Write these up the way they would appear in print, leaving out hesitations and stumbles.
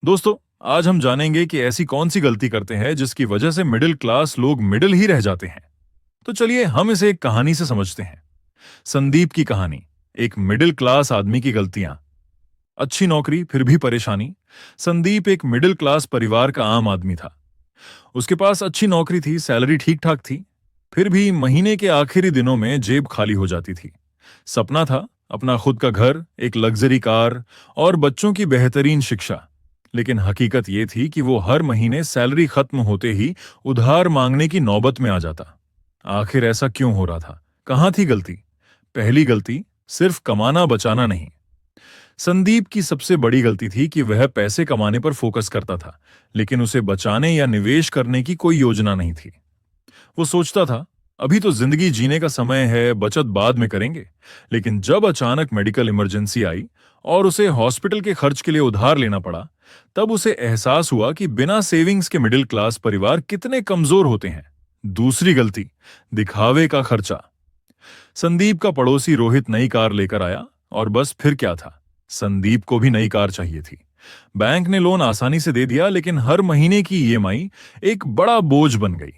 दोस्तों, आज हम जानेंगे कि ऐसी कौन सी गलती करते हैं जिसकी वजह से मिडिल क्लास लोग मिडिल ही रह जाते हैं। तो चलिए हम इसे एक कहानी से समझते हैं। संदीप की कहानी। एक मिडिल क्लास आदमी की गलतियां। अच्छी नौकरी फिर भी परेशानी। संदीप एक मिडिल क्लास परिवार का आम आदमी था। उसके पास अच्छी नौकरी थी, सैलरी ठीक ठाक थी। फिर भी महीने के आखिरी दिनों में जेब खाली हो जाती थी। सपना था अपना खुद का घर, एक लग्जरी कार और बच्चों की बेहतरीन शिक्षा। लेकिन हकीकत यह थी कि वो हर महीने सैलरी खत्म होते ही उधार मांगने की नौबत में आ जाता। आखिर ऐसा क्यों हो रहा था? कहां थी गलती? पहली गलती, सिर्फ कमाना बचाना नहीं। संदीप की सबसे बड़ी गलती थी कि वह पैसे कमाने पर फोकस करता था, लेकिन उसे बचाने या निवेश करने की कोई योजना नहीं थी। वो सोचता था अभी तो जिंदगी जीने का समय है, बचत बाद में करेंगे। लेकिन जब अचानक मेडिकल इमरजेंसी आई और उसे हॉस्पिटल के खर्च के लिए उधार लेना पड़ा, तब उसे एहसास हुआ कि बिना सेविंग्स के मिडिल क्लास परिवार कितने कमजोर होते हैं। दूसरी गलती, दिखावे का खर्चा। संदीप का पड़ोसी रोहित नई कार लेकर आया और बस फिर क्या था, संदीप को भी नई कार चाहिए थी। बैंक ने लोन आसानी से दे दिया, लेकिन हर महीने की ईएमआई एक बड़ा बोझ बन गई।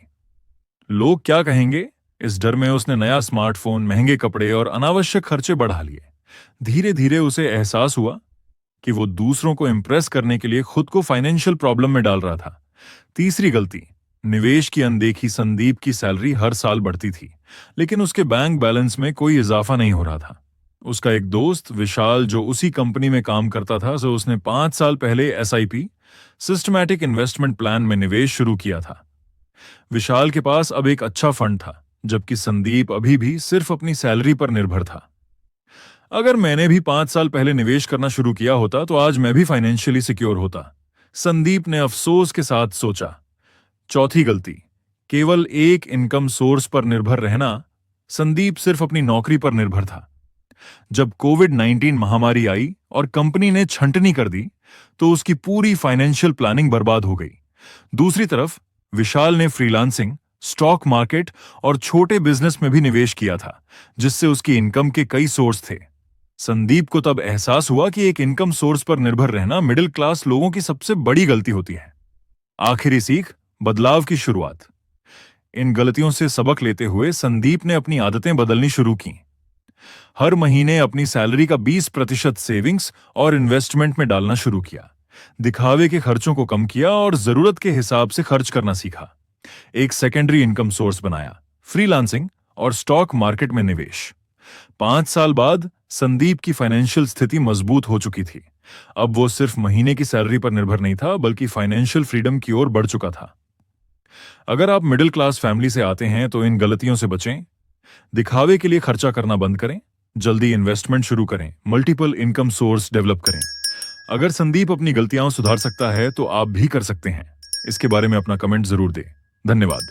लोग क्या कहेंगे, इस डर में उसने नया स्मार्टफोन, महंगे कपड़े और अनावश्यक खर्चे बढ़ा लिए। धीरे धीरे उसे एहसास हुआ कि वो दूसरों को इंप्रेस करने के लिए खुद को फाइनेंशियल प्रॉब्लम में डाल रहा था। तीसरी गलती, निवेश की अनदेखी। संदीप की सैलरी हर साल बढ़ती थी, लेकिन उसके बैंक बैलेंस में कोई इजाफा नहीं हो रहा था। उसका एक दोस्त विशाल, जो उसी कंपनी में काम करता था, सो उसने 5 साल पहले एसआईपी, सिस्टमैटिक इन्वेस्टमेंट प्लान में निवेश शुरू किया था। विशाल के पास अब एक अच्छा फंड था, जबकि संदीप अभी भी सिर्फ अपनी सैलरी पर निर्भर था। अगर मैंने भी 5 साल पहले निवेश करना शुरू किया होता तो आज मैं भी फाइनेंशियली सिक्योर होता, संदीप ने अफसोस के साथ सोचा। चौथी गलती, केवल एक इनकम सोर्स पर निर्भर रहना। संदीप सिर्फ अपनी नौकरी पर निर्भर था। जब कोविड-19 महामारी आई और कंपनी ने छंटनी कर दी, तो उसकी पूरी फाइनेंशियल प्लानिंग बर्बाद हो गई। दूसरी तरफ विशाल ने फ्रीलांसिंग, स्टॉक मार्केट और छोटे बिजनेस में भी निवेश किया था, जिससे उसकी इनकम के कई सोर्स थे। संदीप को तब एहसास हुआ कि एक इनकम सोर्स पर निर्भर रहना मिडिल क्लास लोगों की सबसे बड़ी गलती होती है। आखिरी सीख, बदलाव की शुरुआत। इन गलतियों से सबक लेते हुए संदीप ने अपनी आदतें बदलनी शुरू की। हर महीने अपनी सैलरी का 20% सेविंग्स और इन्वेस्टमेंट में डालना शुरू किया। दिखावे के खर्चों को कम किया और जरूरत के हिसाब से खर्च करना सीखा। एक सेकेंडरी इनकम सोर्स बनाया, फ्रीलांसिंग और स्टॉक मार्केट में निवेश। 5 साल बाद संदीप की फाइनेंशियल स्थिति मजबूत हो चुकी थी। अब वो सिर्फ महीने की सैलरी पर निर्भर नहीं था, बल्कि फाइनेंशियल फ्रीडम की ओर बढ़ चुका था। अगर आप मिडिल क्लास फैमिली से आते हैं तो इन गलतियों से बचें। दिखावे के लिए खर्चा करना बंद करें, जल्दी इन्वेस्टमेंट शुरू करें, मल्टीपल इनकम सोर्स डेवलप करें। अगर संदीप अपनी गलतियां सुधार सकता है तो आप भी कर सकते हैं। इसके बारे में अपना कमेंट जरूर दें। धन्यवाद।